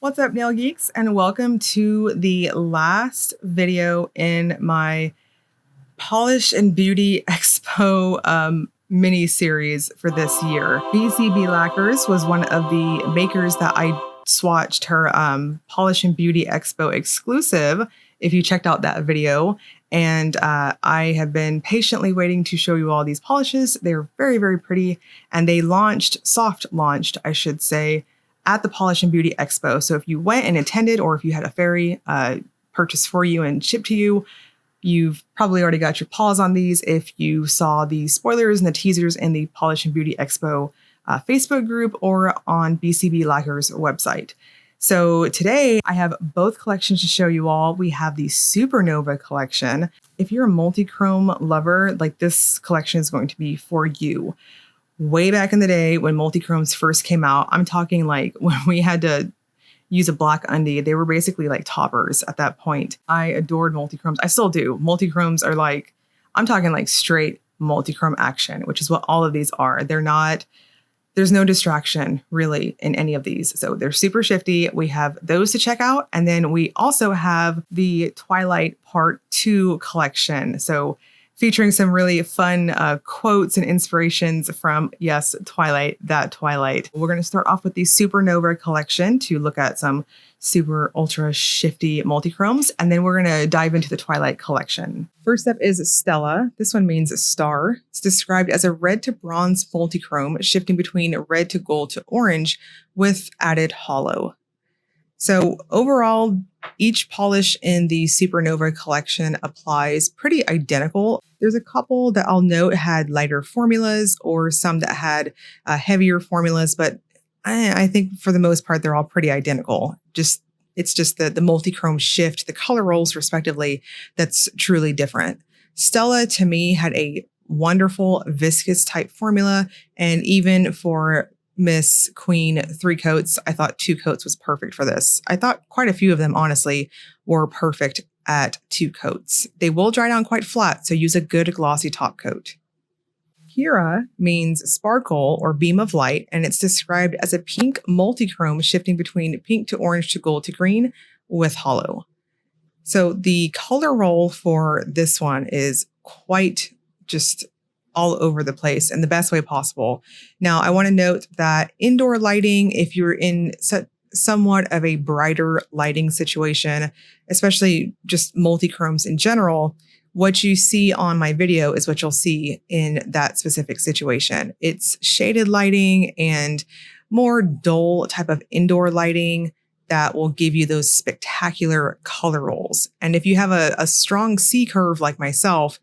What's up, nail geeks, and welcome to the last video in my Polish and Beauty Expo mini series for this year. BCB Lacquers was one of the makers that I swatched her Polish and Beauty Expo exclusive, if you checked out that video. And I have been patiently waiting to show you all these polishes. They're very, very pretty. And they soft launched, I should say, at the Polish and Beauty Expo. So if you went and attended, or if you had a ferry purchased for you and shipped to you, you've probably already got your paws on these if you saw the spoilers and the teasers in the Polish and Beauty Expo Facebook group or on BCB Lacquers website. So today I have both collections to show you all. We have the Supernova collection. If you're a multi-chrome lover, like, this collection is going to be for you. Way back in the day when multi-chromes first came out, I'm talking like when we had to use a black undie, they were basically like toppers at that point. I adored multi-chromes. I still do. Multi-chromes are like, I'm talking like straight multi-chrome action, which is what all of these are. There's no distraction really in any of these. So they're super shifty. We have those to check out. And then we also have the Twilight Part 2 collection. So featuring some really fun quotes and inspirations from, yes, Twilight, that Twilight. We're going to start off with the Supernova collection to look at some super ultra shifty multi-chromes, and then we're going to dive into the Twilight collection. First up is Stella. This one means star. It's described as a red to bronze multi-chrome, shifting between red to gold to orange with added hollow. So overall, each polish in the Supernova collection applies pretty identical. There's a couple that I'll note had lighter formulas or some that had heavier formulas, but I think for the most part, they're all pretty identical. It's just the multi-chrome shift, the color rolls respectively, that's truly different. Stella, to me, had a wonderful viscous type formula, and even for Miss Queen 3 coats, I thought 2 coats was perfect for this. I thought quite a few of them, honestly, were perfect at 2 coats. They will dry down quite flat, so use a good glossy top coat. Kira means sparkle or beam of light, and it's described as a pink multi-chrome shifting between pink to orange to gold to green with hollow. So the color roll for this one is quite just all over the place in the best way possible. Now, I want to note that indoor lighting, if you're in somewhat of a brighter lighting situation, especially just multi-chromes in general, what you see on my video is what you'll see in that specific situation. It's shaded lighting and more dull type of indoor lighting that will give you those spectacular color rolls. And if you have a strong C curve like myself,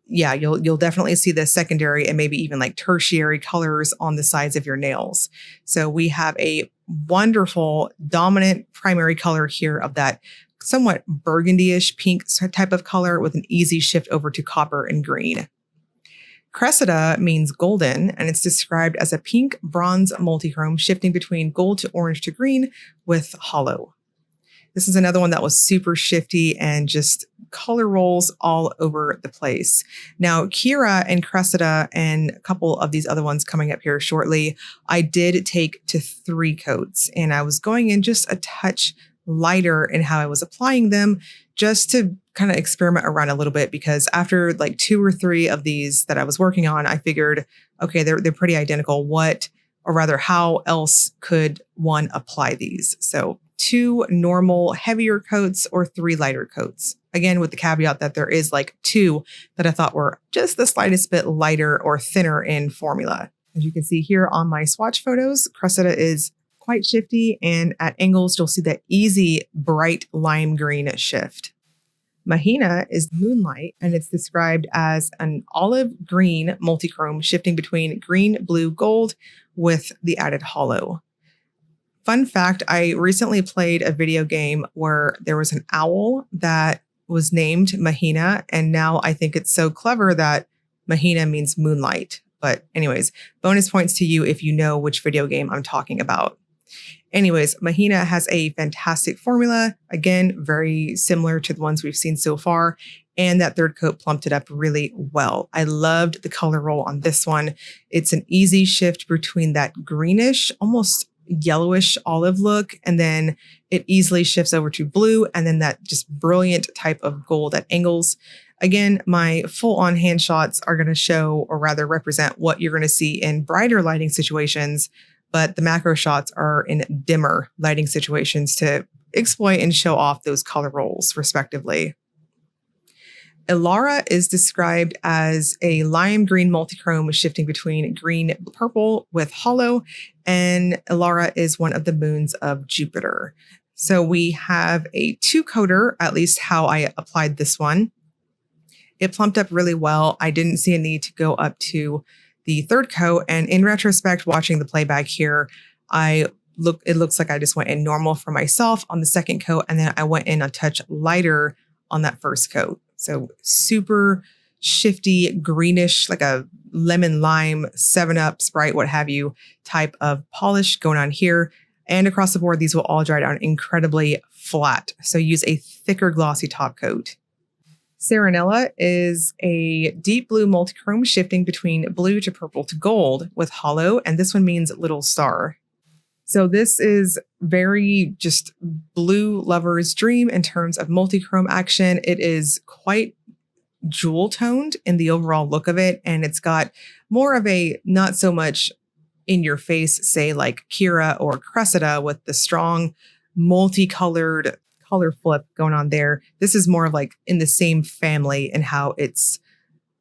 yeah, you'll definitely see the secondary and maybe even like tertiary colors on the sides of your nails. So we have a wonderful dominant primary color here of that somewhat burgundy-ish pink type of color with an easy shift over to copper and green. Cressida means golden, and it's described as a pink bronze multi-chrome shifting between gold to orange to green with hollow. This is another one that was super shifty and just color rolls all over the place. Now, Kira and Cressida and a couple of these other ones coming up here shortly, I did take to 3 coats, and I was going in just a touch lighter in how I was applying them just to kind of experiment around a little bit, because after like 2 or 3 of these that I was working on, I figured, okay, they're pretty identical. How else could one apply these? So 2 normal heavier coats or 3 lighter coats. Again, with the caveat that there is like 2 that I thought were just the slightest bit lighter or thinner in formula. As you can see here on my swatch photos, Cressida is quite shifty, and at angles, you'll see that easy bright lime green shift. Mahina is moonlight, and it's described as an olive green multi-chrome shifting between green, blue, gold with the added hollow. Fun fact, I recently played a video game where there was an owl that was named Mahina, and now I think it's so clever that Mahina means moonlight. But anyways, bonus points to you if you know which video game I'm talking about. Anyways, Mahina has a fantastic formula. Again, very similar to the ones we've seen so far. And that 3rd coat plumped it up really well. I loved the color roll on this one. It's an easy shift between that greenish, almost yellowish olive look, and then it easily shifts over to blue, and then that just brilliant type of gold at angles. Again, my full-on hand shots are going to show, or rather represent, what you're going to see in brighter lighting situations, but the macro shots are in dimmer lighting situations to exploit and show off those color rolls respectively. Elara is described as a lime green multichrome shifting between green purple with hollow, and Elara is one of the moons of Jupiter. So we have a 2-coater, at least how I applied this one. It plumped up really well. I didn't see a need to go up to the 3rd coat, and in retrospect, watching the playback here, it looks like I just went in normal for myself on the 2nd coat, and then I went in a touch lighter on that 1st coat. So super shifty, greenish, like a lemon lime, 7-Up, Sprite, what have you, type of polish going on here. And across the board, these will all dry down incredibly flat. So use a thicker glossy top coat. Serenella is a deep blue multichrome shifting between blue to purple to gold with hollow, and this one means little star. So this is very just blue lover's dream in terms of multichrome action. It is quite jewel toned in the overall look of it, and it's got more of a not so much in your face, say like Kira or Cressida with the strong multicolored color flip going on there. This is more of like in the same family and how it's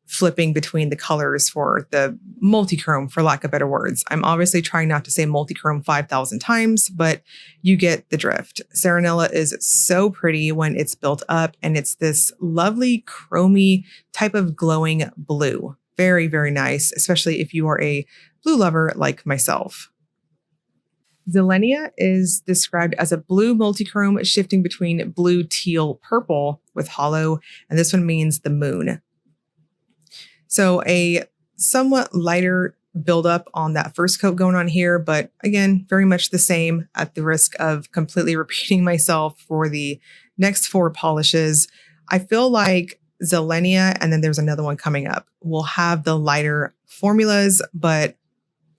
flipping between the colors for the multichrome, for lack of better words. I'm obviously trying not to say multichrome 5,000 times, but you get the drift. Serenella is so pretty when it's built up, and it's this lovely chromy type of glowing blue. Very, very nice, especially if you are a blue lover like myself. Zelenia is described as a blue multichrome shifting between blue, teal, purple with hollow, and this one means the moon. So a somewhat lighter buildup on that 1st coat going on here, but again, very much the same, at the risk of completely repeating myself for the next 4 polishes. I feel like Zelenia, and then there's another one coming up, will have the lighter formulas, but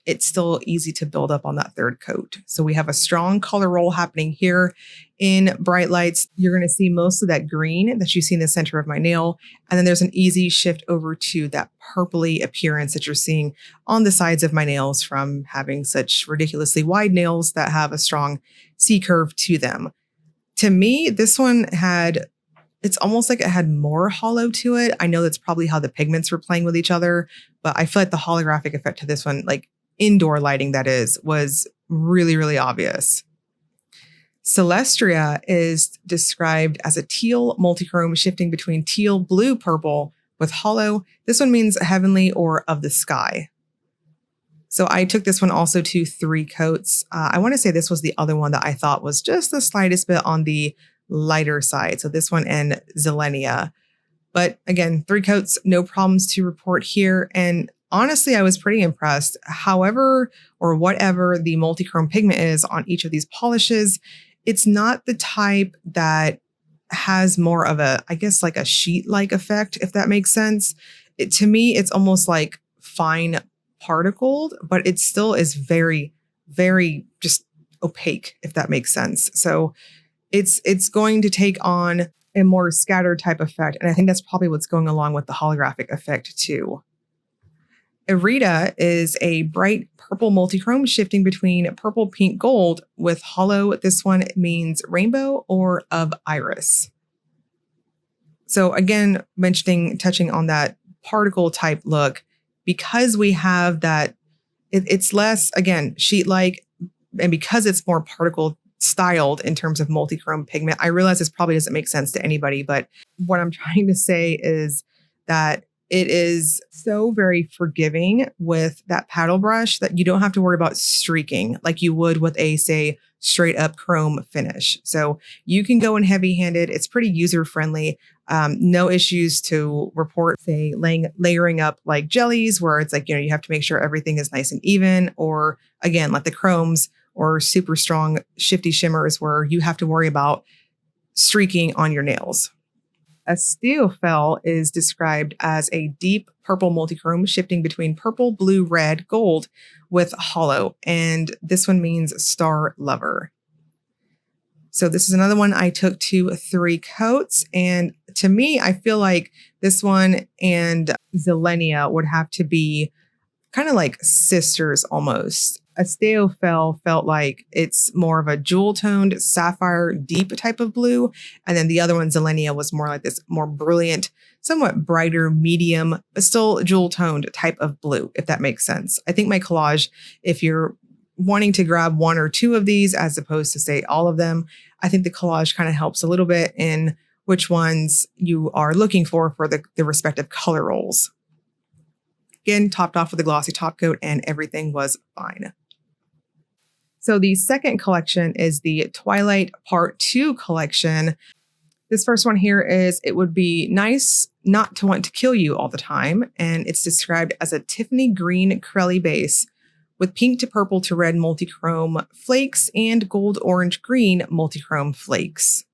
it's still easy to build up on that 3rd coat. So we have a strong color roll happening here. In bright lights, you're going to see most of that green that you see in the center of my nail. And then there's an easy shift over to that purpley appearance that you're seeing on the sides of my nails from having such ridiculously wide nails that have a strong C curve to them. To me, this one it's almost like it had more hollow to it. I know that's probably how the pigments were playing with each other, but I feel like the holographic effect to this one, like indoor lighting that is, was really, really obvious. Celestria is described as a teal multichrome shifting between teal, blue, purple with hollow. This one means heavenly or of the sky. So I took this one also to 3 coats. I want to say this was the other one that I thought was just the slightest bit on the lighter side. So this one and Zelenia. But again, 3 coats, no problems to report here. And honestly, I was pretty impressed. However, or whatever the multichrome pigment is on each of these polishes, it's not the type that has more of a, I guess, like a sheet-like effect, if that makes sense. To me, it's almost like fine particled, but it still is very, very just opaque, if that makes sense. So it's going to take on a more scattered type effect. And I think that's probably what's going along with the holographic effect too. Irida is a bright purple multichrome shifting between purple, pink, gold with hollow. This one means rainbow or of iris. So again, touching on that particle type look, because we have that, it's less, again, sheet-like, and because it's more particle styled in terms of multichrome pigment, I realize this probably doesn't make sense to anybody, but what I'm trying to say is that it is so very forgiving with that paddle brush that you don't have to worry about streaking like you would with a, say, straight up chrome finish. So you can go in heavy handed. It's pretty user friendly. No issues to report, say, layering up like jellies where it's like, you have to make sure everything is nice and even, or again, like the chromes or super strong shifty shimmers where you have to worry about streaking on your nails. Astrophel is described as a deep purple multichrome shifting between purple, blue, red, gold with hollow. And this one means star lover. So this is another one I took to 3 coats. And to me, I feel like this one and Zelenia would have to be kind of like sisters almost. Astrophel felt like it's more of a jewel-toned sapphire deep type of blue. And then the other one, Zelenia, was more like this more brilliant, somewhat brighter, medium, but still jewel-toned type of blue, if that makes sense. I think my collage, if you're wanting to grab 1 or 2 of these as opposed to say all of them, I think the collage kind of helps a little bit in which ones you are looking for the respective color rolls. Again, topped off with a glossy top coat and everything was fine. So the second collection is the Twilight Part 2 collection. This first one here is It Would Be Nice Not to Want to Kill You All the Time. And it's described as a Tiffany green Crelly base with pink to purple to red multichrome flakes and gold orange green multichrome flakes.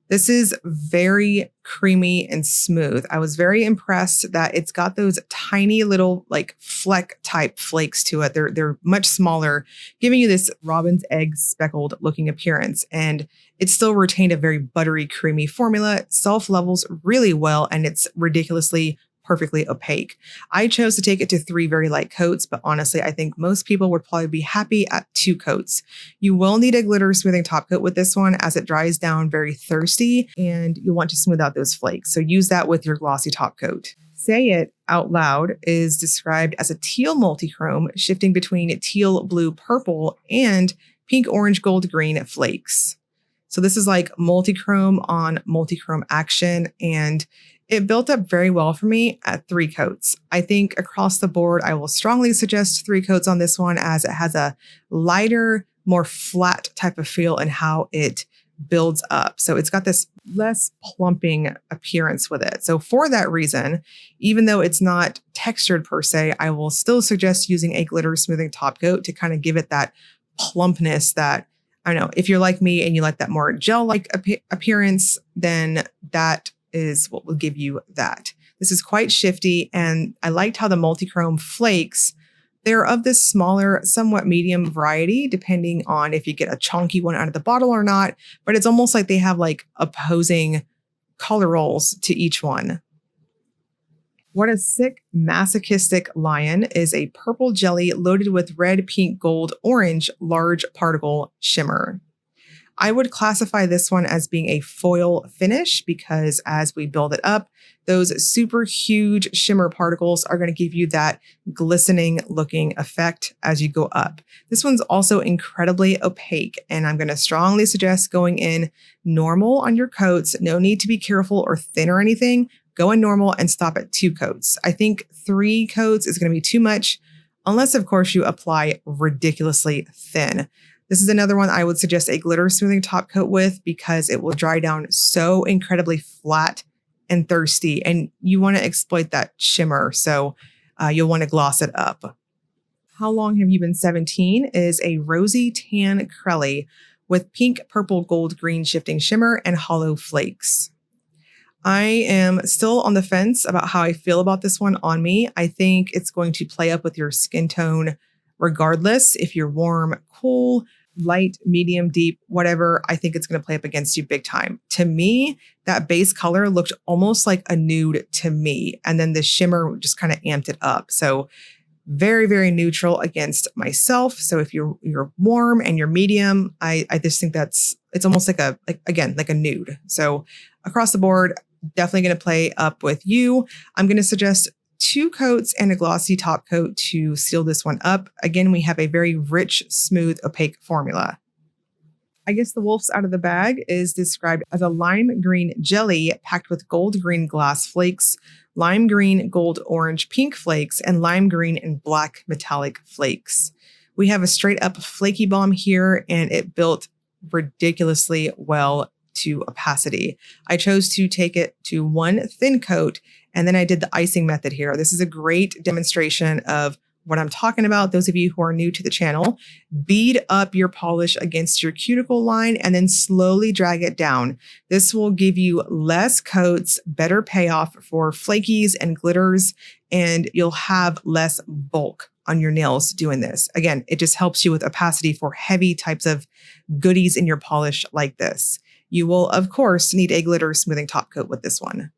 This is very creamy and smooth. I was very impressed that it's got those tiny little like fleck type flakes to it. They're much smaller, giving you this robin's egg speckled looking appearance. And it still retained a very buttery, creamy formula. Self-levels really well, and it's ridiculously perfectly opaque. I chose to take it to 3 very light coats, but honestly, I think most people would probably be happy at 2 coats. You will need a glitter smoothing top coat with this one as it dries down very thirsty and you want to smooth out those flakes. So use that with your glossy top coat. Say It Out Loud is described as a teal multichrome shifting between teal, blue, purple, and pink, orange, gold, green flakes. So this is like multichrome on multichrome action, and it built up very well for me at 3 coats. I think across the board, I will strongly suggest 3 coats on this one as it has a lighter, more flat type of feel in how it builds up. So it's got this less plumping appearance with it. So for that reason, even though it's not textured per se, I will still suggest using a glitter smoothing top coat to kind of give it that plumpness that, I don't know, if you're like me and you like that more gel-like appearance, then that is what will give you that. This is quite shifty, and I liked how the multichrome flakes, they're of this smaller, somewhat medium variety, depending on if you get a chunky one out of the bottle or not, but it's almost like they have like opposing color rolls to each one. What a Sick Masochistic Lion is a purple jelly loaded with red, pink, gold, orange, large particle shimmer. I would classify this one as being a foil finish because as we build it up, those super huge shimmer particles are going to give you that glistening looking effect as you go up. This one's also incredibly opaque, and I'm going to strongly suggest going in normal on your coats. No need to be careful or thin or anything. Go in normal and stop at 2 coats. I think 3 coats is going to be too much, unless of course you apply ridiculously thin. This is another one I would suggest a glitter smoothing top coat with because it will dry down so incredibly flat and thirsty, and you want to exploit that shimmer. So you'll want to gloss it up. How Long Have You Been 17 is a rosy tan Crelly with pink, purple, gold, green shifting shimmer and hollow flakes. I am still on the fence about how I feel about this one on me. I think it's going to play up with your skin tone regardless. If you're warm, cool, light, medium, deep, whatever, I think it's going to play up against you big time. To me, that base color looked almost like a nude to me. And then the shimmer just kind of amped it up. So very, very neutral against myself. So if you're warm and you're medium, I just think it's almost like a nude. So across the board, definitely going to play up with you. I'm going to suggest 2 coats and a glossy top coat to seal this one up. Again, we have a very rich, smooth, opaque formula. I guess the wolf's out of the bag is described as a lime green jelly packed with gold green glass flakes, lime green, gold, orange, pink flakes, and lime green and black metallic flakes. We have a straight up flaky bomb here, and it built ridiculously well to opacity. I chose to take it to 1 thin coat, and then I did the icing method here. This is a great demonstration of what I'm talking about, those of you who are new to the channel, bead up your polish against your cuticle line and then slowly drag it down. This will give you less coats, better payoff for flakies and glitters, and you'll have less bulk on your nails doing this. Again, it just helps you with opacity for heavy types of goodies in your polish like this. You will, of course, need a glitter smoothing top coat with this one.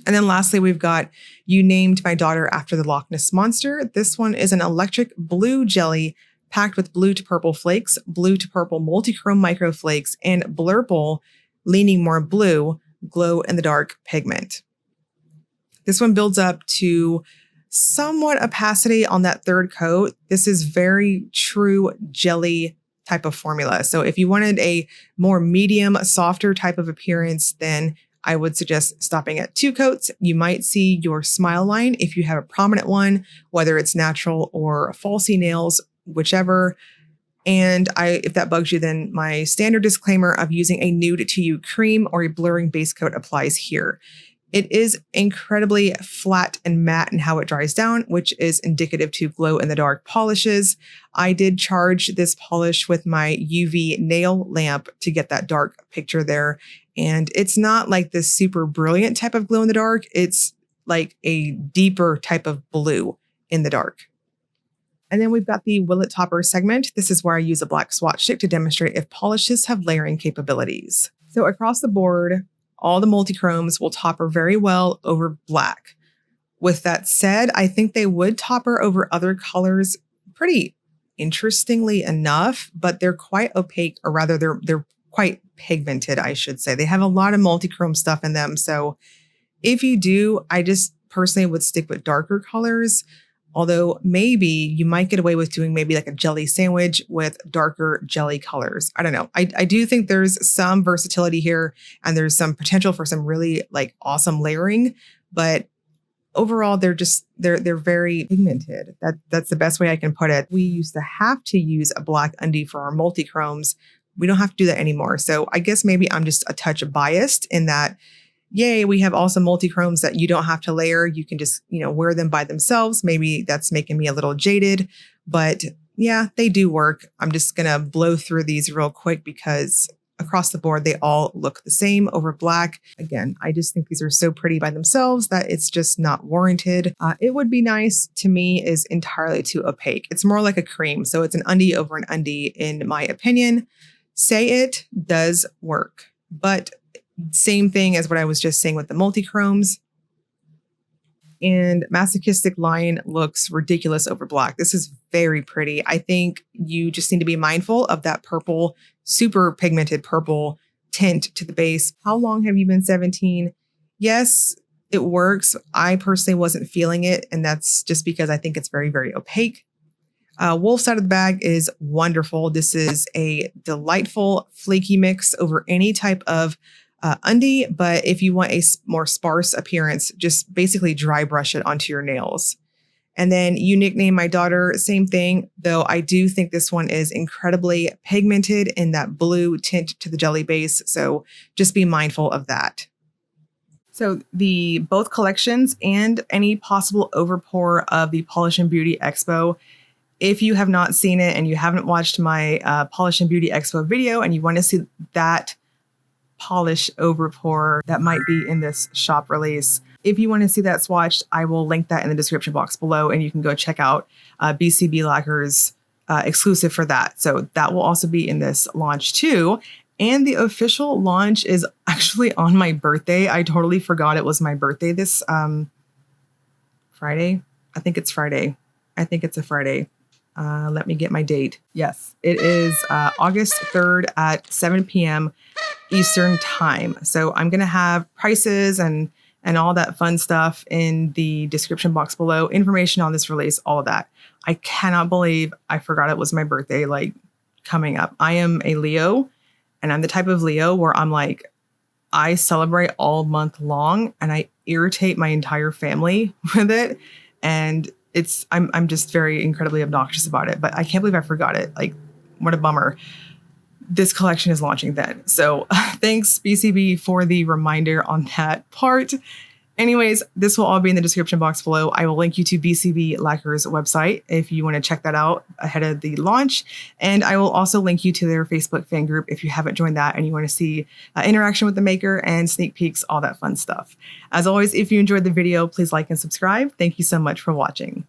And then lastly, we've got You Named My Daughter After the Lochness Monster. This one is an electric blue jelly packed with blue to purple flakes, blue to purple multichrome micro flakes, and blurple, leaning more blue, glow in the dark pigment. This one builds up to somewhat opacity on that third coat. This is very true jelly type of formula. So if you wanted a more medium, softer type of appearance, then I would suggest stopping at 2 coats. You might see your smile line if you have a prominent one, whether it's natural or falsy nails, whichever. And if that bugs you, then my standard disclaimer of using a nude to you cream or a blurring base coat applies here. It is incredibly flat and matte in how it dries down, which is indicative to glow in the dark polishes. I did charge this polish with my UV nail lamp to get that dark picture there. And it's not like this super brilliant type of glow in the dark. It's like a deeper type of blue in the dark. And then we've got the Will It Topper segment. This is where I use a black swatch stick to demonstrate if polishes have layering capabilities. So across the board, all the multichromes will topper very well over black. With that said, I think they would topper over other colors pretty interestingly enough, but they're quite opaque, or rather they're quite pigmented, I should say. They have a lot of multichrome stuff in them. So if you do, I just personally would stick with darker colors. Although maybe you might get away with doing maybe like a jelly sandwich with darker jelly colors. I don't know. I do think there's some versatility here and there's some potential for some really like awesome layering, but overall they're very pigmented. That's the best way I can put it. We used to have to use a black undie for our multichromes. We don't have to do that anymore. So I guess maybe I'm just a touch biased in that, yay, we have awesome multichromes that you don't have to layer. You can just, wear them by themselves. Maybe that's making me a little jaded, but yeah, they do work. I'm just going to blow through these real quick because across the board, they all look the same over black. Again, I just think these are so pretty by themselves that it's just not warranted. It would be nice to me is entirely too opaque. It's more like a cream. So it's an undie over an undie in my opinion. Say it does work, but same thing as what I was just saying with the multichromes. And Masochistic line looks ridiculous over black. This is very pretty. I think you just need to be mindful of that purple, super pigmented purple tint to the base. How long have you been 17? Yes, it works. I personally wasn't feeling it, and that's just because I think it's very, very opaque. Wolf side of the bag is wonderful. This is a delightful flaky mix over any type of undie, but if you want a more sparse appearance, just basically dry brush it onto your nails. And then You Nickname My Daughter, same thing, though I do think this one is incredibly pigmented in that blue tint to the jelly base. So just be mindful of that. So both collections and any possible overpour of the Polish and Beauty Expo, if you have not seen it and you haven't watched my Polish and Beauty Expo video and you want to see that polish overpour that might be in this shop release. If you want to see that swatched, I will link that in the description box below and you can go check out BCB Lacquers exclusive for that. So that will also be in this launch too. And the official launch is actually on my birthday. I totally forgot it was my birthday this Friday. I think it's Friday. I think it's a Friday. Let me get my date. Yes, it is August 3rd at 7 p.m. Eastern time. So I'm going to have prices and all that fun stuff in the description box below. Information on this release, all of that. I cannot believe I forgot it was my birthday, like coming up. I am a Leo, and I'm the type of Leo where I'm like, I celebrate all month long and I irritate my entire family with it. And I'm just very incredibly obnoxious about it, but I can't believe I forgot it. Like, what a bummer. This collection is launching then. So thanks BCB for the reminder on that part. Anyways, this will all be in the description box below. I will link you to BCB Lacquers website if you want to check that out ahead of the launch. And I will also link you to their Facebook fan group if you haven't joined that and you want to see interaction with the maker and sneak peeks, all that fun stuff. As always, if you enjoyed the video, please like and subscribe. Thank you so much for watching.